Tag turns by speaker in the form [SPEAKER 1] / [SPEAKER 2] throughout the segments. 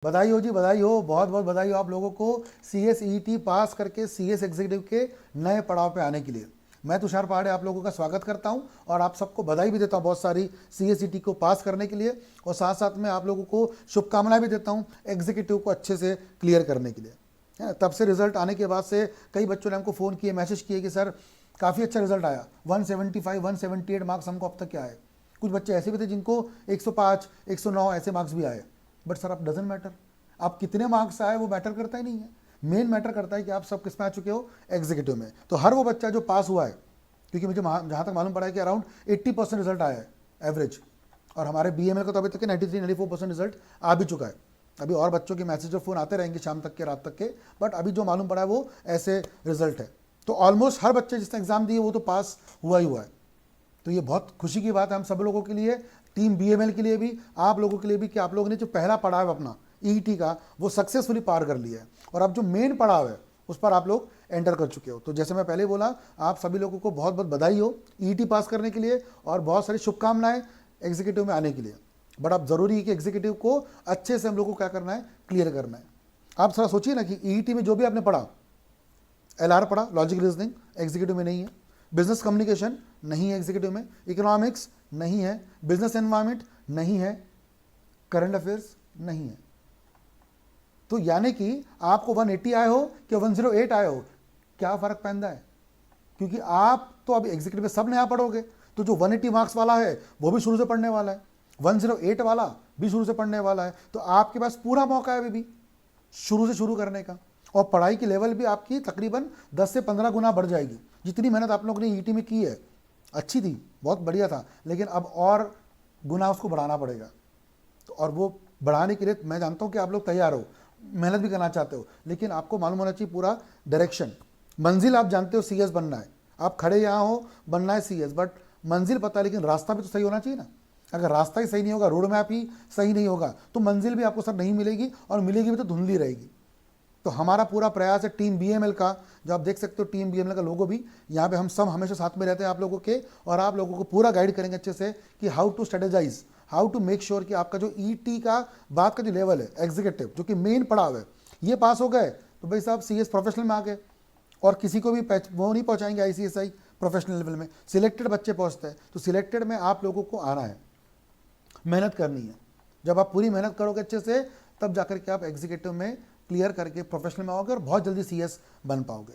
[SPEAKER 1] बधाई हो जी, बधाई हो, बहुत बहुत बधाई हो आप लोगों को CSET पास करके CS एग्जीक्यूटिव के नए पड़ाव पे आने के लिए। मैं तुषार पहाड़े आप लोगों का स्वागत करता हूं और आप सबको बधाई भी देता हूं बहुत सारी CSET को पास करने के लिए, और साथ साथ में आप लोगों को शुभकामनाएं भी देता हूं एग्जीक्यूटिव को अच्छे से क्लियर करने के लिए। तब से रिजल्ट आने के बाद से कई बच्चों ने हमको फ़ोन किए, मैसेज किए कि सर काफ़ी अच्छा रिजल्ट आया, 175 178 मार्क्स हमको अब तक क्या आए। कुछ बच्चे ऐसे भी थे जिनको 105 109 ऐसे मार्क्स भी आए। बट सर अब डजेंट मैटर, आप कितने मार्क्स आए वो मैटर करता ही नहीं है। मेन मैटर करता है कि आप सब किस में आ चुके हो, एग्जीक्यूटिव में। तो हर वो बच्चा जो पास हुआ है, क्योंकि मुझे जहाँ तक मालूम पड़ा है कि अराउंड 80% रिजल्ट आया है एवरेज, और हमारे BML का तो अभी तक 93-94% रिजल्ट आ भी चुका है। अभी और बच्चों के मैसेज और फ़ोन आते रहेंगे शाम तक के, रात तक के, बट अभी जो मालूम पड़ा है वो ऐसे रिजल्ट है। तो ऑलमोस्ट हर बच्चे जिसने एग्जाम दिए वो तो पास हुआ ही हुआ है। तो ये बहुत खुशी की बात है हम सब लोगों के लिए, टीम BML के लिए भी, आप लोगों के लिए भी, कि आप लोगों ने जो पहला पड़ाव अपना EET का वो सक्सेसफुली पार कर लिया है, और अब जो मेन पड़ाव है उस पर आप लोग एंटर कर चुके हो। तो जैसे मैं पहले बोला, आप सभी लोगों को बहुत बहुत बधाई हो EET पास करने के लिए, और बहुत सारी शुभकामनाएं एग्जीक्यूटिव में आने के लिए। बट अब ज़रूरी है कि एग्जीक्यूटिव को अच्छे से हम लोग को क्या करना है, क्लियर करना है। आप थोड़ा सोचिए ना कि EET में जो भी आपने पढ़ा, LR पढ़ा, लॉजिक रीजनिंग, एग्जीक्यूटिव में नहीं है। बिजनेस कम्युनिकेशन नहीं है एग्जीक्यूटिव में, इकोनॉमिक्स नहीं है, बिजनेस एनवायरमेंट नहीं है, करंट अफेयर्स नहीं है। तो यानी कि आपको 180 आए हो कि 108 आए हो, क्या फर्क पैदा है? क्योंकि आप तो अब एग्जीक्यूटिव में सब नया पढ़ोगे, तो जो 180 मार्क्स वाला है वो भी शुरू से पढ़ने वाला है, 108 वाला भी शुरू से पढ़ने वाला है। तो आपके पास पूरा मौका है अभी भी शुरू से शुरू करने का, और पढ़ाई की लेवल भी आपकी तकरीबन 10 से 15 गुना बढ़ जाएगी। जितनी मेहनत आप लोगों ने ET में की है, अच्छी थी, बहुत बढ़िया था, लेकिन अब और गुना उसको बढ़ाना पड़ेगा। तो और वो बढ़ाने के लिए मैं जानता हूँ कि आप लोग तैयार हो, मेहनत भी करना चाहते हो, लेकिन आपको मालूम होना चाहिए पूरा डायरेक्शन। मंजिल आप जानते हो CS बनना है, आप खड़े यहाँ हो, बनना है CS, बट मंजिल पता है, लेकिन रास्ता भी तो सही होना चाहिए ना। अगर रास्ता ही सही नहीं होगा, रोड मैप ही सही नहीं होगा, तो मंजिल भी आपको सर नहीं मिलेगी, और मिलेगी भी तो धुंधली रहेगी। तो हमारा पूरा प्रयास है टीम BML का, जो आप देख सकते हो टीम BML का लोगो भी, यहाँ पे हम सब हमेशा साथ में रहते हैं आप लोगों के, और आप लोगों को पूरा गाइड करेंगे अच्छे से कि how to strategize, how to make sure कि आपका जो ET का बात का जो लेवल है एग्जीक्यूटिव, जो कि मेन पड़ाव है, ये पास हो गए तो भाई साहब CS प्रोफेशनल में आ गए, और किसी को भी वो नहीं पहुँचाएंगे ICSI प्रोफेशनल लेवल में, सिलेक्टेड बच्चे पहुँचते हैं। तो सिलेक्टेड में आप लोगों को आना है, मेहनत करनी है। जब आप पूरी मेहनत करोगे अच्छे से, तब जाकर के आप एग्जीक्यूटिव में क्लियर करके प्रोफेशनल में आओगे और बहुत जल्दी CS बन पाओगे।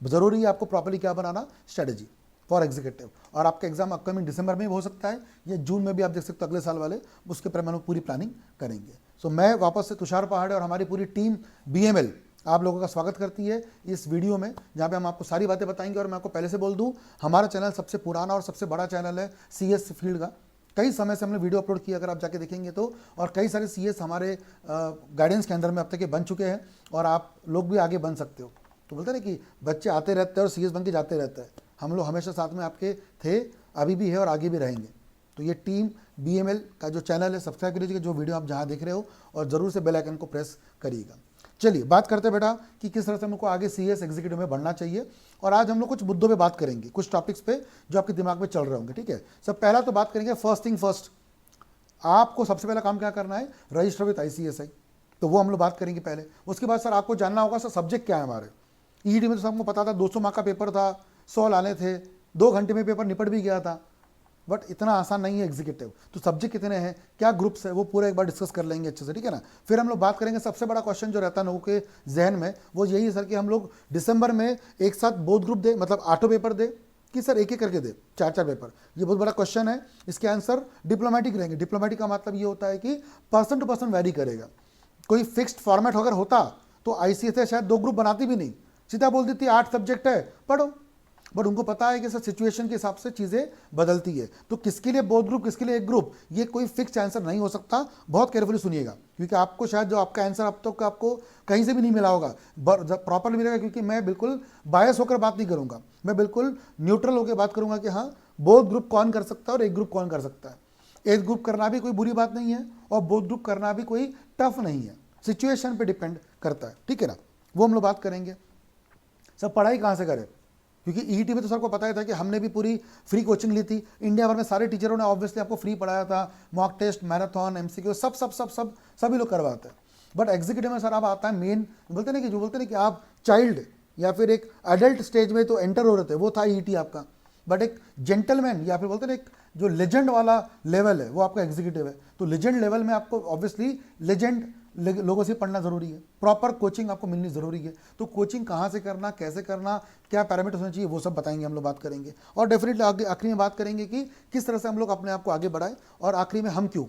[SPEAKER 1] ज़रूरी है आपको प्रॉपर्ली क्या बनाना, स्ट्रेटेजी फॉर एग्जीक्यूटिव। और आपका एग्जाम अपकमिंग दिसंबर में भी हो सकता है, या जून में भी आप देख सकते हो, अगले साल वाले, उसके पर हम पूरी प्लानिंग करेंगे। सो मैं वापस से तुषार पहाड़े और हमारी पूरी टीम BML आप लोगों का स्वागत करती है इस वीडियो में, जहाँ पे हम आपको सारी बातें बताएंगे। और मैं आपको पहले से बोल दूँ, हमारा चैनल सबसे पुराना और सबसे बड़ा चैनल है CS फील्ड का। कई समय से हमने वीडियो अपलोड किया, अगर आप जाके देखेंगे तो, और कई सारे CS हमारे गाइडेंस के अंदर में अब तक के बन चुके हैं, और आप लोग भी आगे बन सकते हो। तो बोलते हैं ना कि बच्चे आते रहते हैं और CS बन के जाते रहते हैं, हम लोग हमेशा साथ में आपके थे, अभी भी है और आगे भी रहेंगे। तो ये टीम BML का जो चैनल है, सब्सक्राइब करिएगा जो वीडियो आप जहाँ देख रहे हो, और ज़रूर से बेल आइकन को प्रेस करिएगा। चलिए बात करते हैं बेटा कि किस तरह से हमको आगे CS एग्जीक्यूटिव में बढ़ना चाहिए। और आज हम लोग कुछ मुद्दों पे बात करेंगे, कुछ टॉपिक्स पे जो आपके दिमाग में चल रहे होंगे, ठीक है। सब पहला तो बात करेंगे फर्स्ट थिंग फर्स्ट, आपको सबसे पहला काम क्या करना है, रजिस्टर विद ICSI। तो वो हम लोग बात करेंगे पहले। उसके बाद सर आपको जानना होगा सर सब्जेक्ट क्या है हमारे। EET में तो सबको पता था 200 मार्क का पेपर था, 100 लाने थे, 2 घंटे में पेपर निपट भी गया था, बट इतना आसान नहीं है एग्जीक्यूटिव। तो सब्जेक्ट कितने हैं, क्या ग्रुप्स है, वो पूरा एक बार डिस्कस कर लेंगे अच्छे से, ठीक है ना। फिर हम लोग बात करेंगे, सबसे बड़ा क्वेश्चन जो रहता है लोगों के जहन में वो यही है सर कि हम लोग दिसंबर में एक साथ बोथ ग्रुप दे, मतलब 8 पेपर दे, कि सर एक एक करके दे 4-4 पेपर। ये बहुत बड़ा क्वेश्चन है। इसके आंसर डिप्लोमेटिक रहेंगे। डिप्लोमेटिक का मतलब ये होता है कि पर्सन टू पर्सन वैरी करेगा। कोई फिक्स्ड फॉर्मेट अगर होता तो ICSI शायद 2 ग्रुप बनाती भी नहीं, सीधा बोल देती 8 सब्जेक्ट है पढ़ो। बट उनको पता है कि सर सिचुएशन के हिसाब से चीज़ें बदलती है, तो किसके लिए बोथ ग्रुप, किसके लिए एक ग्रुप, ये कोई फिक्स आंसर नहीं हो सकता। बहुत केयरफुली सुनिएगा, क्योंकि आपको शायद जो आपका आंसर अब तक आपको कहीं से भी नहीं मिला होगा, प्रॉपरली मिलेगा। क्योंकि मैं बिल्कुल बायस होकर बात नहीं करूँगा, मैं बिल्कुल न्यूट्रल होकर बात करूँगा कि हाँ बोथ ग्रुप कौन कर सकता है और एक ग्रुप कौन कर सकता है। एक ग्रुप करना भी कोई बुरी बात नहीं है, और बोथ ग्रुप करना भी कोई टफ नहीं है, सिचुएशन पर डिपेंड करता है, ठीक है ना। वो हम लोग बात करेंगे। सब पढ़ाई कहाँ से करें, क्योंकि EET में तो सबको पता ही था कि हमने भी पूरी फ्री कोचिंग ली थी। इंडिया भर में सारे टीचरों ने ऑब्वियसली आपको फ्री पढ़ाया था, मॉक टेस्ट, मैराथन, MCQ, सब सब सब सब सभी लोग करवाते हैं। बट एग्जीक्यूटिव में सर आप आता है मेन, बोलते ना कि जो बोलते ना कि आप चाइल्ड या फिर एक अडल्ट स्टेज में तो एंटर हो रहे थे, वो था ईटी आपका। बट एक जेंटलमैन या फिर बोलते ना एक जो लेजेंड वाला लेवल है वो आपका एग्जीक्यूटिव है। तो लेजेंड लेवल में आपको ऑब्वियसली लेजेंड लोगों से पढ़ना जरूरी है, प्रॉपर कोचिंग आपको मिलनी जरूरी है। तो कोचिंग कहाँ से करना, कैसे करना, क्या पैरामीटर्स होने चाहिए, वो सब बताएंगे, हम लोग बात करेंगे। और डेफिनेटली आगे आखिरी में बात करेंगे कि किस तरह से हम लोग अपने आप को आगे बढ़ाएं, और आखिरी में हम क्यों,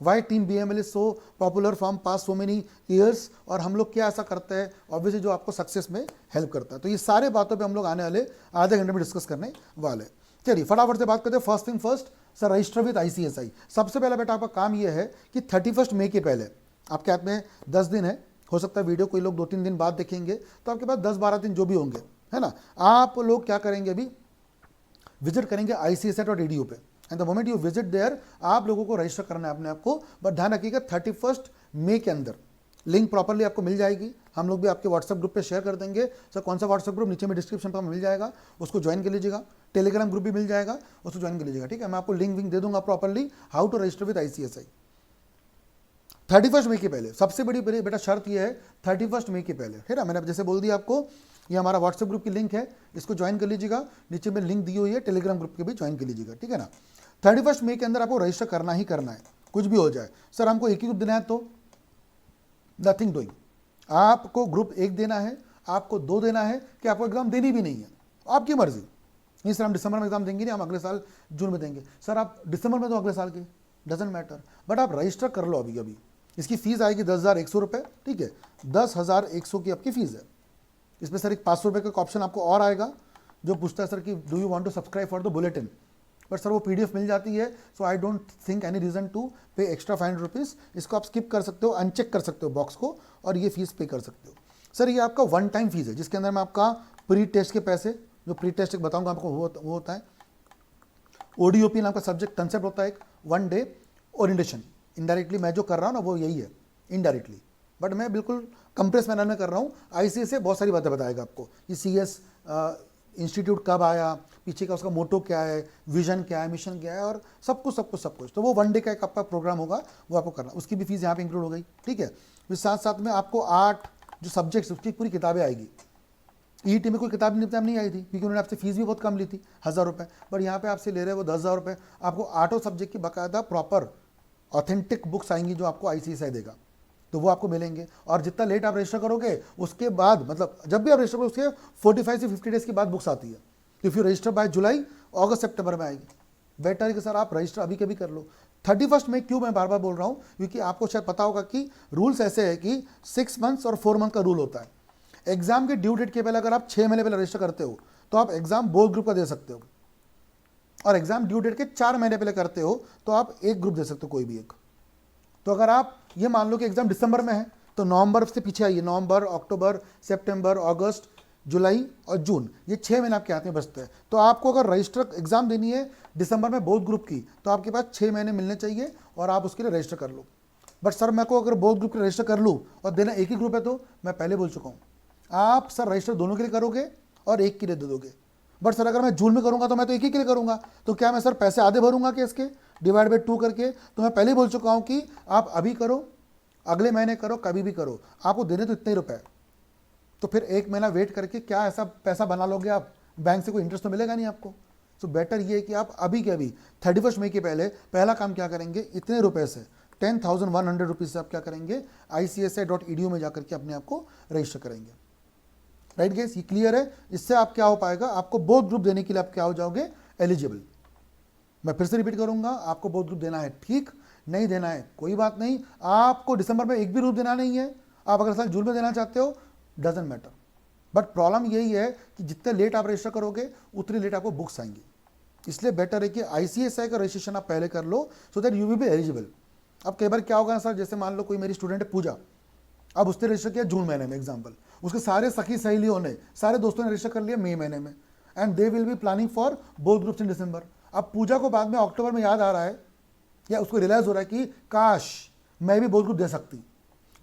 [SPEAKER 1] why team BML is so popular from past so many years, और हम लोग क्या ऐसा करते हैं ऑब्वियसली जो आपको सक्सेस में हेल्प करता है। तो ये सारे बातों पे हम लोग आने वाले आधे घंटे में डिस्कस करने वाले। चलिए फटाफट से बात करते हैं। First thing first sir, register with ICSI। सबसे पहला बेटा आपका काम ये है कि 31 मई के पहले आपके हाथ में 10 दिन है, हो सकता है वीडियो कोई लोग 2-3 दिन बाद देखेंगे, तो आपके पास 10-12 दिन जो भी होंगे, है ना, आप लोग क्या करेंगे, अभी विजिट करेंगे ICSI.edu पे, and the moment you visit there आप लोगों को रजिस्टर करना है अपने आप को। बट ध्यान रखिएगा 31 मई के अंदर लिंक प्रॉपरली आपको मिल जाएगी, हम लोग भी आपके व्हाट्सएप ग्रुप पे शेयर कर देंगे। सर कौन सा व्हाट्सएप ग्रुप, नीचे में डिस्क्रिप्शन पर मिल जाएगा, उसको ज्वाइन कर लीजिएगा। टेलीग्राम ग्रुप भी मिल जाएगा, उसको ज्वाइन कर लीजिएगा, ठीक है। मैं आपको लिंक विंक दे दूंगा properly, how to register with ICSI। 31 मई के पहले सबसे बड़ी बेटा शर्त ये है, 31 मई के पहले, है ना। मैंने जैसे बोल दिया आपको, ये हमारा व्हाट्सएप ग्रुप की लिंक है, इसको ज्वाइन कर लीजिएगा, नीचे में लिंक दी हुई है, टेलीग्राम ग्रुप के भी ज्वाइन कर लीजिएगा, ठीक है ना। 31 मई के अंदर आपको रजिस्टर करना ही करना है, कुछ भी हो जाए। सर हमको एक ही ग्रुप देना है, तो नथिंग डूइंग, आपको ग्रुप 1 देना है, आपको 2 देना है, कि आपको एग्जाम देनी भी नहीं है, आपकी मर्जी। नहीं सर हम दिसंबर में एग्जाम देंगे नहीं, हम अगले साल जून में देंगे। सर आप दिसंबर में तो अगले साल के, डजेंट मैटर, बट आप रजिस्टर कर लो अभी। अभी इसकी फीस आएगी 10,100 रुपये, ठीक है, 10,100 की आपकी फीस है। इसमें सर एक 500 रुपये का ऑप्शन आपको और आएगा, जो पूछता है सर कि do you want to subscribe for the bulletin, but sir वो PDF मिल जाती है, so I don't think any reason to pay extra 500 rupees. इसको आप स्किप कर सकते हो, अनचेक कर सकते हो बॉक्स को, और ये फीस पे कर सकते हो। सर ये आपका वन टाइम फीस है, जिसके अंदर मैं आपका प्री टेस्ट के पैसे, जो प्री टेस्ट बताऊंगा आपको, वो होता है ODOP नाम का सब्जेक्ट कंसेप्ट होता है, एक 1 डे ओरिएंटेशन। इनडायरेक्टली मैं जो कर रहा हूँ ना वो यही है इनडायरेक्टली, बट मैं बिल्कुल कंप्रेस मैनर में कर रहा हूँ। ICSI बहुत सारी बातें बताएगा आपको कि CS इंस्टीट्यूट कब आया, पीछे का उसका मोटो क्या है, विजन क्या है, मिशन क्या है, और सब कुछ। तो वो 1 डे का एक आपका प्रोग्राम होगा, वो आपको करना, उसकी भी फीस यहाँ पे इंक्लूड हो गई, ठीक है। फिर साथ साथ में आपको 8 जो सब्जेक्ट्स उसकी पूरी किताबें आएगी। ET में कोई किताब नहीं आई थी, क्योंकि उन्होंने आपसे फीस भी बहुत कम ली थी, 1,000 रुपये, बट यहाँ पे आपसे ले रहे हैं वो 10,000 रुपये। आपको 8 सब्जेक्ट की बाकायदा प्रॉपर ऑथेंटिक बुक्स आएंगी जो आपको ICSI देगा, तो वो आपको मिलेंगे। और जितना लेट आप रजिस्टर करोगे उसके बाद, मतलब जब भी आप रजिस्टर करोगे उसके 45 से 50 डेज के बाद बुक्स आती है। इफ़ यू रजिस्टर बाय जुलाई, अगस्त सितंबर में आएगी। बेटर है कि सर आप रजिस्टर अभी कभी कर लो। 31 में क्यों मैं बार बार बोल रहा हूँ, क्योंकि आपको शायद पता होगा कि रूल्स ऐसे है कि 6 मंथ्स और 4 मंथ का रूल होता है। एग्जाम के ड्यू डेट के पहले अगर आप 6 महीने पहले रजिस्टर करते हो तो आप एग्जाम बोर्ड ग्रुप का दे सकते हो, और एग्जाम ड्यू डेट के 4 महीने पहले करते हो तो आप एक ग्रुप दे सकते हो, कोई भी एक। तो अगर आप ये मान लो कि एग्जाम दिसंबर में है तो नवंबर से पीछे आइए, नवंबर, अक्टूबर, सितंबर, अगस्त, जुलाई और जून, ये 6 महीने आपके हाथ में बचते हैं। तो आपको अगर रजिस्टर एग्जाम देनी है दिसंबर में बोथ ग्रुप की, तो आपके पास 6 महीने मिलने चाहिए, और आप उसके लिए रजिस्टर कर लो। बट सर मैं को अगर बोथ ग्रुप के रजिस्टर कर लूँ और देना एक ही ग्रुप है, तो मैं पहले बोल चुका हूँ, आप सर रजिस्टर दोनों के लिए करोगे और एक के लिए दे दोगे। बट सर अगर मैं जून में करूंगा तो मैं तो एक ही के लिए करूंगा, तो क्या मैं सर पैसे आधे भरूंगा कि इसके डिवाइड बाई 2 करके? तो मैं पहले ही बोल चुका हूं कि आप अभी करो, अगले महीने करो, कभी भी करो, आपको देने तो इतने ही रुपए। तो फिर 1 महीना वेट करके क्या ऐसा पैसा बना लोगे आप, बैंक से कोई इंटरेस्ट तो मिलेगा नहीं आपको। तो बेटर ये है कि आप अभी के अभी 31 मई के पहले पहला काम क्या करेंगे, इतने रुपए से 10,100 रुपीज़ से आप क्या करेंगे, ICSI.edu में जाकर के अपने आप को रजिस्टर करेंगे। राइट गाइस, ये क्लियर है? इससे आप क्या हो पाएगा, आपको बोथ ग्रुप देने के लिए आप क्या हो जाओगे, एलिजिबल। मैं फिर से रिपीट करूंगा, आपको बोथ ग्रुप देना है, ठीक, नहीं देना है कोई बात नहीं। आपको दिसंबर में एक भी ग्रुप देना नहीं है, आप अगर साल जून में देना चाहते हो, डजेंट मैटर। बट प्रॉब्लम यही है कि जितने लेट आप रजिस्टर करोगे उतनी लेट आपको बुक्स आएंगी। इसलिए बेटर है कि ICSI का रजिस्ट्रेशन आप पहले कर लो, so that you will be eligible. अब कई बार क्या होगा ना सर, जैसे मान लो कोई मेरी स्टूडेंट है पूजा, अब उसने रजिस्टर किया जून महीने में एग्जाम्पल, उसके सारे सखी सहेलियों ने, सारे दोस्तों ने रजिस्टर कर लिया मई महीने में, and they will be planning for both groups in December. अब पूजा को बाद में अक्टूबर में याद आ रहा है, या उसको रियलाइज हो रहा है कि काश मैं भी बोथ ग्रुप दे सकती,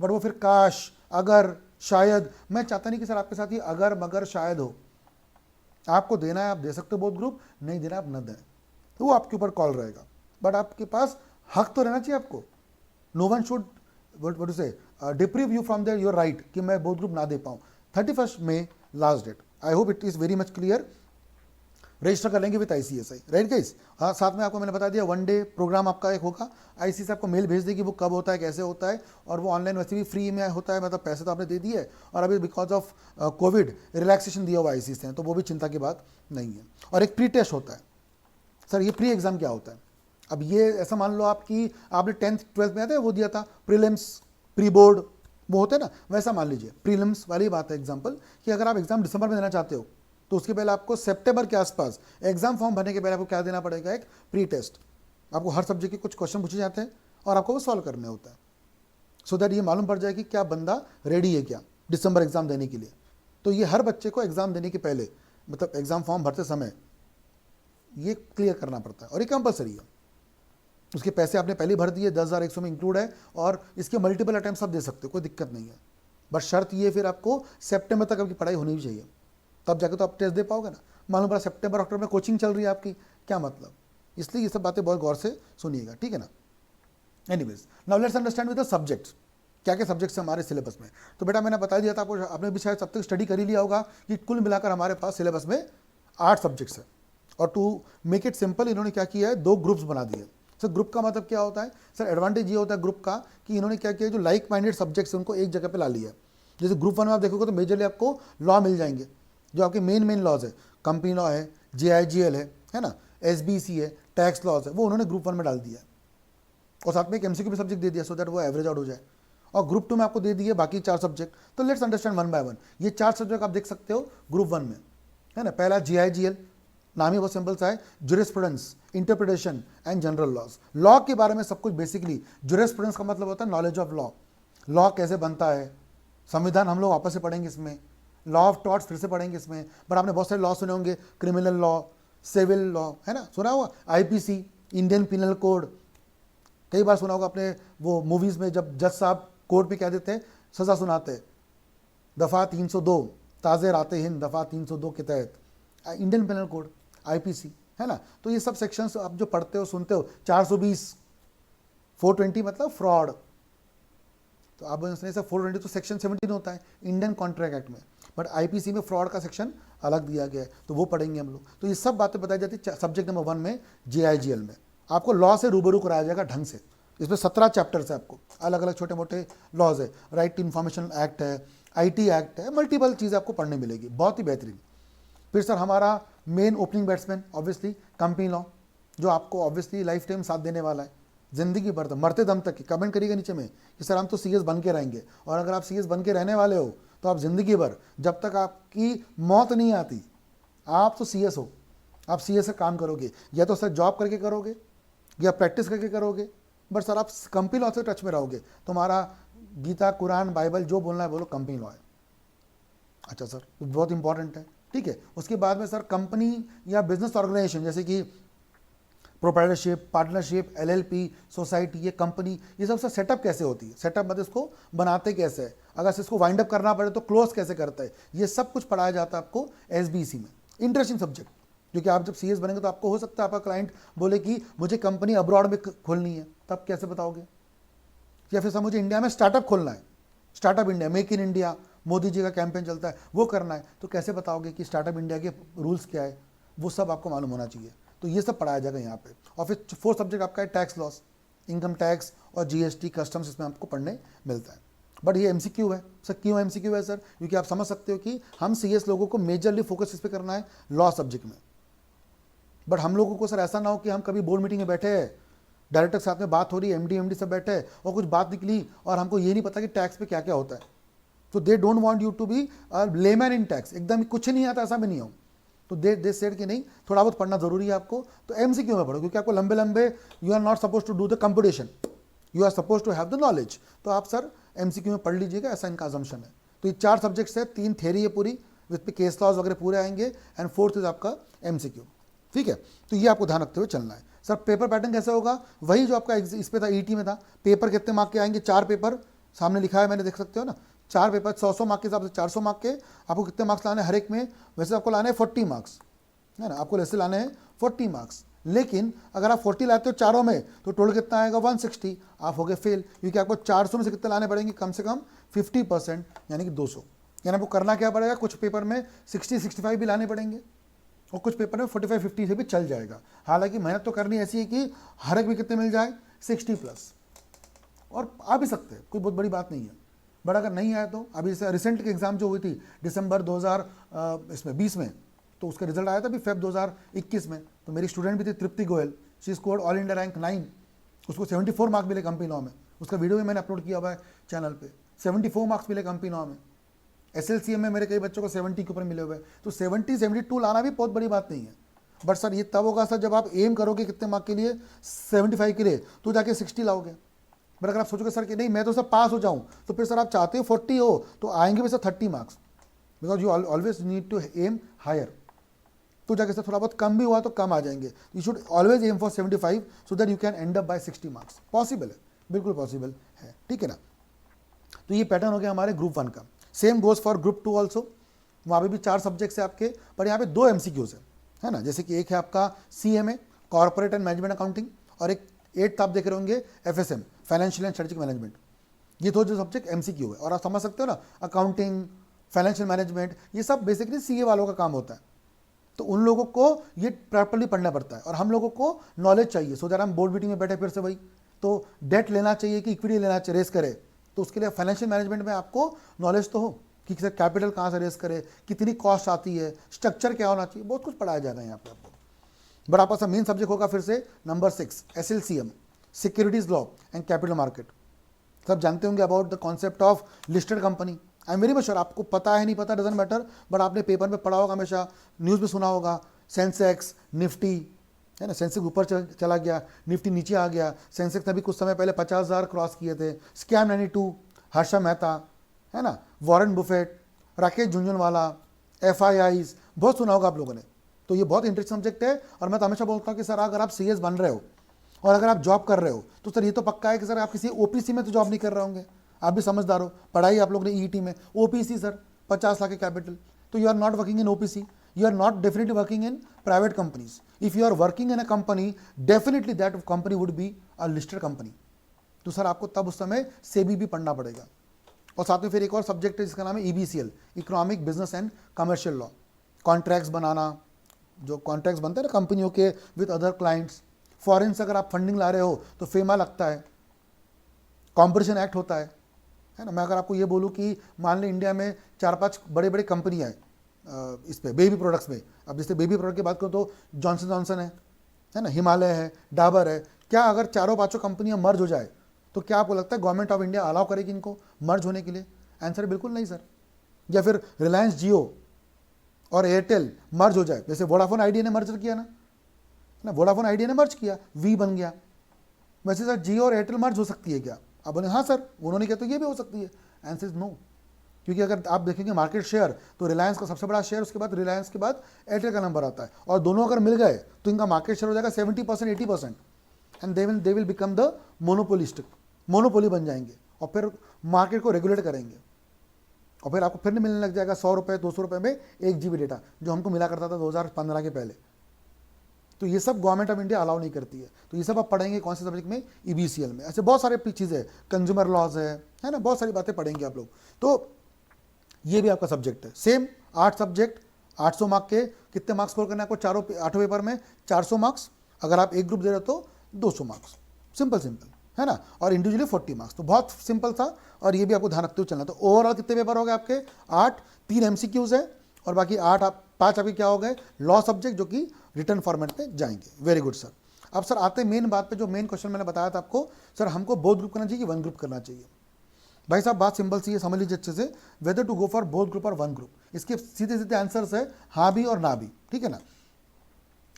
[SPEAKER 1] बट वो फिर काश, अगर, शायद, मैं चाहता नहीं कि सर आपके साथ ही अगर मगर शायद हो। आपको देना है आप दे सकते हो बोथ ग्रुप, नहीं देना आप न दें, तो वो आपके ऊपर कॉल रहेगा। बट आपके पास हक तो रहना चाहिए आपको। No one should what to say, deprive you from your right कि मैं बोथ ग्रुप ना दे पाऊँ। 31 May last date. I hope it is very much clear. Register कर लेंगे विद ICSI, राइट गाइस। हाँ, साथ में आपको मैंने बता दिया 1 डे प्रोग्राम आपका एक होगा। ICSI आपको मेल भेज देगी वो कब होता है, कैसे होता है, और वो ऑनलाइन वैसे भी फ्री में होता है, मतलब पैसे तो आपने दे दिए, और अभी बिकॉज ऑफ कोविड रिलैक्सेशन दिया हुआ ICSI ने, तो वो भी चिंता की बात नहीं है। और एक प्री टेस्ट होता है। सर ये प्री एग्जाम क्या होता है? अब ये ऐसा मान लो आपकी आपने 10th 12th में आता है वो दिया था प्रीलिम्स, प्री बोर्ड, वो होते हैं ना, वैसा मान लीजिए प्रीलिम्स वाली बात है एग्जाम्पल, कि अगर आप एग्जाम दिसंबर में देना चाहते हो तो उसके पहले आपको सितंबर के आसपास एग्जाम फॉर्म भरने के पहले आपको क्या देना पड़ेगा, एक प्री टेस्ट। आपको हर सब्जेक्ट के कुछ क्वेश्चन पूछे जाते हैं और आपको वो सॉल्व करने होता है, सो दैट ये मालूम पड़ जाए कि क्या बंदा रेडी है क्या दिसंबर एग्जाम देने के लिए। तो ये हर बच्चे को एग्जाम देने के पहले, मतलब एग्जाम फॉर्म भरते समय ये क्लियर करना पड़ता है, और ये कंपलसरी है। उसके पैसे आपने पहले भर दिए, 10,100 में इंक्लूड है, और इसके मल्टीपल अटेम्प्ट आप दे सकते हो, कोई दिक्कत नहीं है। बस शर्त ये फिर आपको सितंबर तक आपकी पढ़ाई होनी भी चाहिए, तब जाके तो आप टेस्ट दे पाओगे ना। मालूम पड़ा सितंबर अक्टूबर में कोचिंग चल रही है आपकी, क्या मतलब? इसलिए ये सब बातें बहुत गौर से सुनिएगा, ठीक है ना। Anyways, now let's understand with the subjects, क्या क्या सब्जेक्ट्स हमारे सिलेबस में। तो बेटा मैंने बता दिया था आपको, आपने भी शायद सब तक स्टडी कर ही लिया होगा कि कुल मिलाकर हमारे पास सिलेबस में 8 सब्जेक्ट्स है। और टू मेक इट सिंपल इन्होंने क्या किया है, 2 ग्रुप्स बना दिए। सर ग्रुप का मतलब क्या होता है? सर एडवांटेज ये होता है ग्रुप का कि इन्होंने क्या किया, जो लाइक माइंडेड सब्जेक्ट्स हैं उनको एक जगह पे ला लिया है। जैसे ग्रुप 1 में आप देखोगे तो मेजरली आपको लॉ मिल जाएंगे, जो आपके मेन लॉज है, कंपनी लॉ है, JIGL है ना, SBC है, टैक्स लॉज है, वो उन्होंने ग्रुप 1 में डाल दिया है। और साथ में एक MCQ भी सब्जेक्ट दे दिया, सो दैट वो एवरेज आउट हो जाए। और ग्रुप 2 में आपको दे दिए बाकी 4 सब्जेक्ट। तो let's understand one by one. ये 4 सब्जेक्ट आप देख सकते हो ग्रुप 1 में, है ना। पहला JIGL, नाम ही बहुत सिंपल सा है, jurisprudence, interpretation and general laws. Law के बारे में सब कुछ बेसिकली। ज्यूरिस्प्रूडेंस का मतलब होता है नॉलेज ऑफ लॉ, लॉ कैसे बनता है, संविधान हम लोग वापस से पढ़ेंगे इसमें, लॉ ऑफ टॉर्ट्स फिर से पढ़ेंगे इसमें। बट आपने बहुत सारे लॉ सुने होंगे, क्रिमिनल लॉ, सिविल लॉ, है ना, सुना होगा, IPC, इंडियन पिनल कोड, कई बार सुना होगा आपने वो मूवीज़ में जब जज साहब कोर्ट में क्या देते हैं, सज़ा सुनाते हैं, दफ़ा 302 ताज़े राते हिंद दफ़ा 302 के तहत इंडियन पिनल कोड, IPC, है ना। तो ये सब सेक्शंस आप जो पढ़ते हो सुनते हो, 420, 420 मतलब फ्रॉड, तो आप समझते 420 तो सेक्शन 17 होता है इंडियन कॉन्ट्रैक्ट एक्ट में, बट IPC में फ्रॉड का सेक्शन अलग दिया गया है, तो वो पढ़ेंगे हम लोग। तो ये सब बातें बताई जाती है सब्जेक्ट नंबर 1 में JIGL में। आपको लॉ से रूबरू कराया जाएगा ढंग से। इसमें 17 चैप्टर्स है, आपको अलग अलग छोटे मोटे लॉज है, राइट टू इन्फॉर्मेशन एक्ट है, IT एक्ट है, मल्टीपल चीज़ें आपको पढ़ने मिलेगी, बहुत ही बेहतरीन। फिर सर हमारा main opening batsman obviously company law, जो आपको ऑब्वियसली लाइफ टाइम साथ देने वाला है, ज़िंदगी भर तक, मरते दम तक की। कमेंट करिएगा नीचे में कि सर हम तो CS बन के रहेंगे, और अगर आप CS बन के रहने वाले हो तो आप ज़िंदगी भर, जब तक आपकी मौत नहीं आती, आप तो CS हो, आप CS से काम करोगे, या तो सर जॉब करके करोगे या प्रैक्टिस करके करोगे, बट सर आप कंपनी लॉ से टच में रहोगे। तुम्हारा गीता, कुरान, बाइबल जो बोलना है बोलो, कंपनी लॉ है। अच्छा सर, बहुत इंपॉर्टेंट है, ठीक है। उसके बाद में सर कंपनी या बिजनेस ऑर्गेनाइजेशन, जैसे कि प्रोप्राइटरशिप, पार्टनरशिप, LLP, सोसाइटी, ये कंपनी, ये सब सर सेटअप कैसे होती है, सेटअप मतलब इसको बनाते कैसे है, अगर इसको वाइंड अप करना पड़े तो क्लोज कैसे करता है, ये सब कुछ पढ़ाया जाता है आपको SBC में। इंटरेस्टिंग सब्जेक्ट, क्योंकि आप जब CS बनेंगे तो आपको हो सकता है आपका क्लाइंट बोले कि मुझे कंपनी अब्रॉड में खोलनी है, तब कैसे बताओगे? या फिर सर मुझे इंडिया में स्टार्टअप खोलना है, startup India, make in India, Modi ji का कैंपेन चलता है, वो करना है, तो कैसे बताओगे कि स्टार्टअप इंडिया के रूल्स क्या है? वो सब आपको मालूम होना चाहिए। तो ये सब पढ़ाया जाएगा यहाँ पे। और फिर 4th सब्जेक्ट आपका है टैक्स लॉस, इनकम टैक्स और GST, कस्टम्स, इसमें आपको पढ़ने मिलता है। बट ये MCQ है सर। क्यों MCQ है सर? क्योंकि आप समझ सकते हो कि हम CS लोगों को मेजरली फोकस इस पर करना है लॉ सब्जेक्ट में। बट हम लोगों को सर ऐसा ना हो कि हम कभी बोर्ड मीटिंग में बैठे हैं, डायरेक्टर के साथ में बात हो रही है, MD सब बैठे हैं और कुछ बात निकली और हमको ये नहीं पता कि टैक्स पे क्या क्या होता है। तो they don't want you to be layman in tax, एकदम कुछ नहीं आता, ऐसा भी नहीं हो। तो दे सेड कि नहीं, थोड़ा बहुत पढ़ना जरूरी है आपको, तो MCQ में पढ़ो, क्योंकि आपको लंबे लंबे, you are not suppose to do the competition, you are suppose to have the knowledge. तो आप सर MCQ में पढ़ लीजिएगा, ऐसा इनका अजम्पशन है। तो ये 4 सब्जेक्ट्स है, 3 थ्योरी है पूरी, विद पे केस लॉज वगैरह पूरे आएंगे, एंड 4th इज आपका MCQ, ठीक है। तो ये आपको ध्यान रखते हुए चलना है। सर पेपर पैटर्न कैसे होगा? वही जो आपका इस पे था, ET में था। पेपर कितने मार्क के आएंगे? 4 पेपर सामने लिखा है, मैंने देख सकते हो ना, 4 पेपर 100 मार्क के हिसाब से 400 मार्क के। आपको कितने मार्क्स लाने हैं हर एक में? वैसे आपको लाने हैं 40 मार्क्स, है ना, आपको ऐसे लाने हैं 40 मार्क्स। लेकिन अगर आप 40 लाते हो चारों में तो टोटल कितना आएगा 160, आप हो गए फेल, क्योंकि आपको 400 में से कितने लाने पड़ेंगे, कम से कम 50%, यानी कि 200। यानी आपको करना क्या पड़ेगा, कुछ पेपर में 60-65 भी लाने पड़ेंगे और कुछ पेपर में 45-50 से भी चल जाएगा। हालांकि मेहनत तो करनी ऐसी है कि हर एक भी कितने मिल जाए, 60+, और आ भी सकते हैं, कोई बहुत बड़ी बात नहीं है। बट अगर नहीं आया तो अभी जैसे रिसेंट की एग्जाम जो हुई थी दिसंबर 2020 में, तो उसका रिजल्ट आया था अभी फेब 2021 में। तो मेरी स्टूडेंट भी थी Tripti Goyal, she scored all India rank 9, उसको 74 मार्क्स मिले कंपनी लॉ में। उसका वीडियो भी मैंने अपलोड किया हुआ है चैनल पे। 74 मार्क्स मिले कंपनी लॉ में। SLCM में मेरे कई बच्चों को 70 के ऊपर मिले हुए हैं। तो 70-72 लाना भी बहुत बड़ी बात नहीं है। बट सर ये तब होगा सर जब आप एम करोगे कितने मार्क के लिए, 75 के लिए, तो जाके 60 लाओगे। बट अगर आप सोचोगे सर कि नहीं मैं तो सर पास हो जाऊं, तो फिर सर आप चाहते हो 40 हो तो आएंगे भी sir 30 marks, because you always need to aim higher. तो जाके सर थोड़ा बहुत कम भी हुआ तो कम आ जाएंगे। You should always aim for 75 so that you can end up by 60 marks. Possible है, बिल्कुल पॉसिबल है, ठीक है ना। तो ये पैटर्न हो गया हमारे ग्रुप 1 का। Same goes for group 2 also. वहाँ पे भी 4 सब्जेक्ट्स है आपके, पर यहाँ पे 2 MCQs है ना। जैसे कि एक है आपका CMA corporate and management accounting, और एक 8th आप देख रहे होंगे FSM financial and strategic management. ये तो जो सब्जेक्ट MCQ है, और आप समझ सकते हो ना अकाउंटिंग, फाइनेंशियल मैनेजमेंट, ये सब बेसिकली CA वालों का काम होता है। तो उन लोगों को ये प्रॉपर्ली पढ़ना पड़ता है, और हम लोगों को नॉलेज चाहिए। सो दैट हम बोर्ड मीटिंग में बैठे फिर से वही, तो डेट लेना चाहिए कि इक्विटी लेना चाहिए, रेस करे, तो उसके लिए फाइनेंशियल मैनेजमेंट में आपको नॉलेज तो हो कि सर कैपिटल कहाँ से रेस करे, कितनी कॉस्ट आती है, स्ट्रक्चर क्या होना चाहिए, बहुत कुछ पढ़ाया जाएगा यहाँ पे आपको। बट आपका मेन सब्जेक्ट होगा फिर से number 6 SLCM securities law and capital market. सब जानते होंगे about the concept of listed company. I am very much sure आपको पता है नहीं पता डजंट मैटर, बट आपने पेपर में पढ़ा होगा, हमेशा न्यूज़ में सुना होगा, सेंसेक्स निफ्टी है ना। सेंसेक्स ऊपर चला गया, निफ्टी नीचे आ गया। सेंसेक्स ने भी कुछ समय पहले 50,000 क्रॉस किए थे। स्कैम 92, हर्षा मेहता है ना, Warren Buffett, Rakesh Jhunjhunwala, FIIs, बहुत सुना होगा आप लोगों ने। तो ये बहुत इंटरेस्टिंग सब्जेक्ट है, और मैं तो हमेशा बोलता हूँ कि सर अगर आप CS बन रहे हो और अगर आप जॉब कर रहे हो तो सर ये तो पक्का है कि सर आप किसी OPC में तो जॉब नहीं कर रहे होंगे। आप भी समझदार हो, पढ़ाई आप लोग ने EET में, OPC सर 50 लाख के कैपिटल, तो you are not working in OPC, you are not definitely working in private companies. If you are working in a company, definitely that company would be a listed company. तो sir आपको तब उस समय SEBI भी पढ़ना पड़ेगा। और साथ में फिर एक और सब्जेक्ट है जिसका नाम है EBCL economic business and commercial law. Contracts बनाना, जो कॉन्ट्रैक्ट्स बनते हैं ना कंपनियों के विद अदर क्लाइंट्स। फॉरेन से अगर आप फंडिंग ला रहे हो तो फेमा लगता है, कॉम्पिटिशन एक्ट होता है ना। मैं अगर आपको ये बोलूँ कि मान लें इंडिया में 4-5 बड़े बड़े कंपनियाँ हैं इस पे बेबी प्रोडक्ट्स में। अब जैसे बेबी प्रोडक्ट की बात करो तो जॉनसन जॉनसन है ना, हिमालय है, डाबर है। क्या अगर 4-5 कंपनियां मर्ज हो जाए तो क्या आपको लगता है गवर्नमेंट ऑफ इंडिया अलाउ करेगी इनको मर्ज होने के लिए? आंसर बिल्कुल नहीं सर। या फिर रिलायंस जियो और एयरटेल मर्ज हो जाए, जैसे वोडाफोन आइडिया ने मर्ज किया ना, वोडाफोन आइडिया ने मर्ज किया, वी बन गया। वैसे सर जियो और एयरटेल मर्ज हो सकती है क्या? अब बोले हाँ सर, उन्होंने कहा तो ये भी हो सकती है। आंसर इज नो, क्योंकि अगर आप देखेंगे मार्केट शेयर तो रिलायंस का सबसे बड़ा शेयर, उसके बाद रिलायंस के बाद एयरटेल का नंबर आता है, और दोनों अगर मिल गए तो इनका मार्केट शेयर हो जाएगा 70% 80%, and they will become the monopoly बन जाएंगे, और फिर मार्केट को रेगुलेट करेंगे, और फिर आपको फिर नहीं मिलने लग जाएगा 100 रुपये 200 रुपये में 1 GB डेटा, जो हमको मिला करता था 2015 के पहले। तो ये सब गवर्नमेंट ऑफ इंडिया अलाउ नहीं करती है। तो ये सब आप पढ़ेंगे कौन से सब्जेक्ट में? EBCL में। ऐसे बहुत सारे चीज़ें, कंज्यूमर लॉज है ना, बहुत सारी बातें पढ़ेंगे आप लोग। तो ये भी आपका सब्जेक्ट है। सेम 8 सब्जेक्ट, 800 मार्क के। कितने मार्क्स स्कोर करना है आपको 8 पेपर में? 400 मार्क्स। अगर आप एक ग्रुप दे रहे हो तो 200 मार्क्स। सिंपल है ना, और इंडिविजुअली 40 मार्क्स। तो बहुत सिंपल था, और ये भी आपको ध्यान रखते हुए चलना। तो ओवरऑल कितने पेपर हो गए आपके? 8, 3 MCQs है, और बाकी 5 आपके क्या हो गए? लॉ सब्जेक्ट, जो कि रिटर्न फॉर्मेट पे जाएंगे। Very good sir. अब सर आते हैं मेन बात पे, जो मेन क्वेश्चन मैंने बताया था आपको, सर हमको बोथ ग्रुप करना चाहिए कि 1 ग्रुप करना चाहिए? भाई साहब बात सिंपल सी है, समझ लीजिए अच्छे से, whether to go for both group और 1 ग्रुप। इसके सीधे सीधे आंसर्स है हाँ भी और ना भी, ठीक है ना।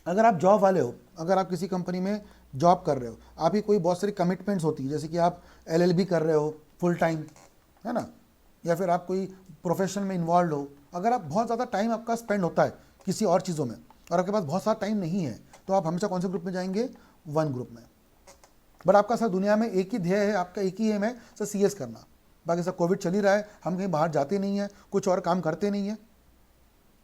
[SPEAKER 1] अगर आप जॉब वाले हो, अगर आप किसी कंपनी में जॉब कर रहे हो, आपकी कोई बहुत सारी कमिटमेंट्स होती है, जैसे कि आप LLB कर रहे हो फुल टाइम, है ना, या फिर आप कोई प्रोफेशन में इन्वॉल्व हो, अगर आप बहुत ज़्यादा टाइम आपका स्पेंड होता है किसी और चीज़ों में, और आपके पास बहुत सारा टाइम नहीं है, तो आप हमेशा कौन से ग्रुप में जाएंगे? 1 ग्रुप में। बट आपका सर दुनिया में एक ही ध्येय है, आपका एक ही एम है सर, CS करना। बाकी सब कोविड चल ही रहा है, हम कहीं बाहर जाते नहीं हैं, कुछ और काम करते नहीं हैं,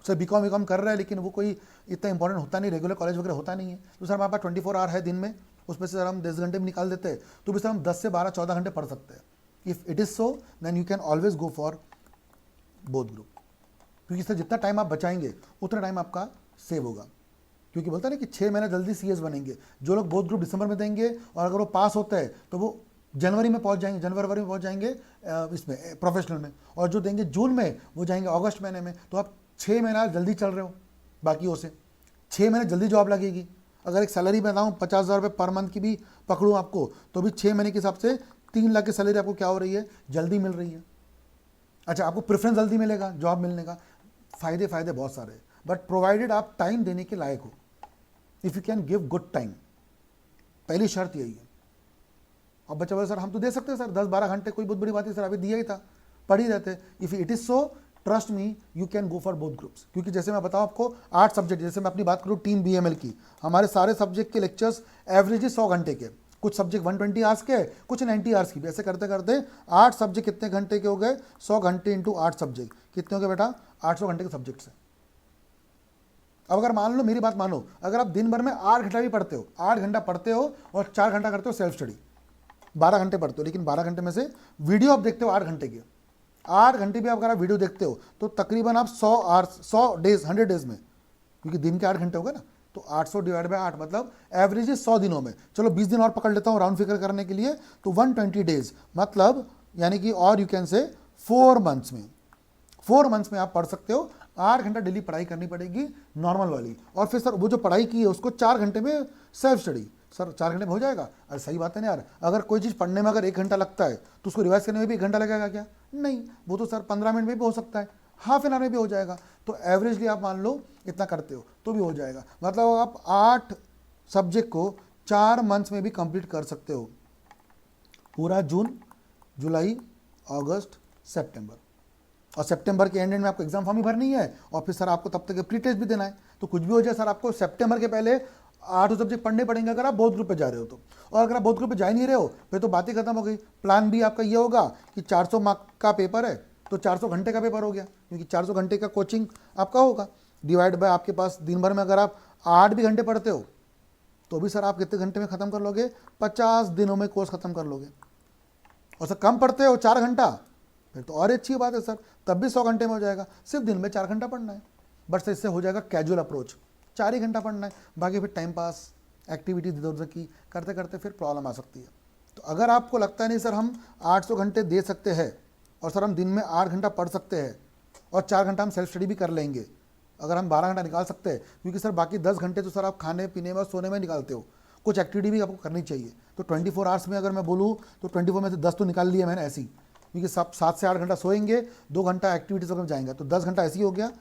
[SPEAKER 1] सर बीकॉम वीकॉम कर रहे हैं लेकिन वो कोई इतना इंपॉर्टेंट होता नहीं, रेगुलर कॉलेज वगैरह होता नहीं है, तो सर हमारे पास 24 आवर है दिन में, उसमें से सर हम 10 घंटे भी निकाल देते हैं, तो भी सर हम 10 से 12-14 घंटे पढ़ सकते हैं। If it is so then you can always go for both group, क्योंकि सर जितना टाइम आप बचाएंगे उतना टाइम आपका सेव होगा। क्योंकि बोलता है ना कि 6 महीना जल्दी सीएस बनेंगे, जो लोग बोथ ग्रुप दिसंबर में देंगे और अगर वो पास होते हैं तो वो जनवरी में पहुंच जाएंगे, जनवरी में पहुंच जाएंगे इसमें प्रोफेशनल में, और जो देंगे जून में वो जाएंगे अगस्त महीने में। तो आप 6 महीना जल्दी चल रहे हो बाकियों से, 6 महीने जल्दी जॉब लगेगी। अगर एक सैलरी बताऊँ 50,000 रुपये पर मंथ की भी पकड़ूँ आपको, तो भी 6 महीने के हिसाब से 3 लाख की सैलरी आपको क्या हो रही है, जल्दी मिल रही है। अच्छा, आपको प्रेफरेंस जल्दी मिलेगा जॉब मिलने का, फ़ायदे बहुत सारे हैं, बट प्रोवाइडेड आप टाइम देने के लायक हो, if you can give good time, पहली शर्त यही है। अब बच्चा बोले सर हम तो दे सकते हैं सर 10-12 घंटे, कोई बहुत बड़ी बात है सर, अभी दिया ही था, पढ़ ही रहते। If it is so trust me you can go for both groups, क्योंकि जैसे मैं बताऊँ आपको 8 सब्जेक्ट, जैसे मैं अपनी बात करूँ टीम BML की, हमारे सारे सब्जेक्ट के लेक्चर्स एवरेज 100 घंटे के, कुछ सब्जेक्ट 120 आवर्स के, कुछ 90 आवर्स की भी, ऐसे करते करते 8 सब्जेक्ट कितने घंटे के हो गए, 100 घंटे इंटू 8 सब्जेक्ट कितने हो गए बेटा, 800 घंटे के सब्जेक्ट से। अब अगर मान लो, मेरी बात मानो, अगर आप दिन भर में 8 घंटा भी पढ़ते हो, 8 घंटा पढ़ते हो और 4 घंटा करते हो सेल्फ स्टडी, 12 घंटे पढ़ते हो, लेकिन 12 घंटे में से वीडियो आप देखते हो 8 घंटे के, 8 घंटे भी आप अगर आप वीडियो देखते हो तो तकरीबन आप 100 आवर्स, 100 डेज, 100 डेज में, क्योंकि दिन के 8 घंटे हो गए ना, तो 800 डिवाइड बाय 8 मतलब एवरेज 100 दिनों में, चलो 20 दिन और पकड़ लेता हूँ राउंड फिगर करने के लिए, तो 120 डेज मतलब यानी कि, और यू कैन से 4 मंथ्स में, 4 मंथ्स में आप पढ़ सकते हो। 8 घंटा डेली पढ़ाई करनी पड़ेगी नॉर्मल वाली, और फिर सर वो जो पढ़ाई की है उसको 4 घंटे में सेल्फ स्टडी, सर 4 घंटे में हो जाएगा? अरे सही बात है ना यार, अगर कोई चीज़ पढ़ने में अगर 1 घंटा लगता है तो उसको रिवाइज करने में भी 1 घंटा लगेगा क्या? नहीं, वो तो सर 15 मिनट में भी हो सकता है, हाफ एन आवर में भी हो जाएगा। तो एवरेजली आप मान लो इतना करते हो तो भी हो जाएगा, मतलब आप 8 सब्जेक्ट को 4 मंथ्स में भी कंप्लीट कर सकते हो, पूरा जून, जुलाई, अगस्त, सितंबर, और सितंबर के एंड में आपको एग्जाम फॉर्म ही भरनी है, और फिर सर आपको तब तक प्री टेस्ट भी देना है। तो कुछ भी हो जाए सर, आपको सितंबर के पहले 8 सब्जेक्ट पढ़ने पड़ेंगे अगर आप बोथ ग्रुप पे जा रहे हो तो, और अगर आप बोथ ग्रुप पे जा ही नहीं रहे हो फिर तो बात ही खत्म हो गई। प्लान भी आपका ये होगा कि 400 मार्क का पेपर है तो 400 घंटे का पेपर हो गया, क्योंकि 400 घंटे का कोचिंग आपका होगा, डिवाइड बाय आपके पास दिन भर में अगर आप 8 भी घंटे पढ़ते हो तो भी सर आप कितने घंटे में ख़त्म कर लोगे, 50 दिनों में कोर्स ख़त्म कर लोगे। और सर कम पढ़ते हो 4 घंटा, फिर तो और अच्छी बात है सर, तब भी 100 घंटे में हो जाएगा, सिर्फ दिन में 4 घंटा पढ़ना है, बट सर इससे हो जाएगा कैजुअल अप्रोच, 4 ही घंटा पढ़ना है, बाकी फिर टाइम पास एक्टिविटीज इधर उधर की करते करते फिर प्रॉब्लम आ सकती है। तो अगर आपको लगता है नहीं सर हम 800 घंटे दे सकते हैं और सर हम दिन में 8 घंटा पढ़ सकते हैं और 4 घंटा हम सेल्फ स्टडी भी कर लेंगे, अगर हम 12 घंटा निकाल सकते हैं, क्योंकि सर बाकी 10 घंटे तो सर आप खाने पीने में और सोने में निकालते हो, कुछ एक्टिविटी भी आपको करनी चाहिए। तो 24 आवर्स में अगर मैं बोलूँ तो 24 में से 10 तो निकाल लिए मैंने ऐसी, क्योंकि सब 7 से 8 घंटा सोएंगे, 2 घंटा एक्टिविटीज में जाएंगे, तो 10 घंटा ऐसी हो गया,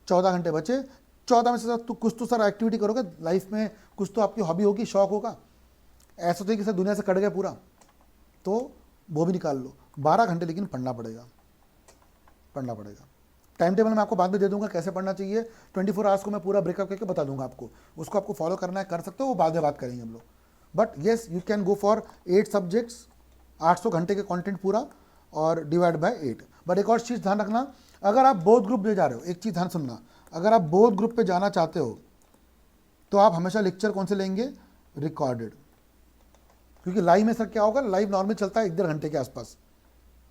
[SPEAKER 1] 14 घंटे बचे। 14 में से सर तो कुछ तो सर एक्टिविटी करोगे लाइफ में, कुछ तो आपकी हॉबी होगी, शौक होगा, ऐसा तो कि सर दुनिया से कट गया पूरा, तो वो भी निकाल लो। 12 घंटे लेकिन पढ़ना पड़ेगा, पढ़ना पड़ेगा। टाइम टेबल मैं आपको बाद में दे दूंगा कैसे पढ़ना चाहिए, 24 आवर्स को मैं पूरा ब्रेकअप करके बता दूंगा आपको, उसको आपको फॉलो करना है, कर सकते हो, वो बाद में बात करेंगे हम लोग। But yes you can go for 8 subjects, 800 घंटे के कंटेंट पूरा, और डिवाइड बाय 8। बट एक और चीज़ ध्यान रखना, अगर आप बोथ ग्रुप में जा रहे हो, एक चीज़ ध्यान सुनना, अगर आप बोथ ग्रुप पे जाना चाहते हो तो आप हमेशा लेक्चर कौन से लेंगे, रिकॉर्डेड, क्योंकि लाइव में सर क्या होगा, लाइव नॉर्मल चलता है 1-1.5 घंटे के आसपास,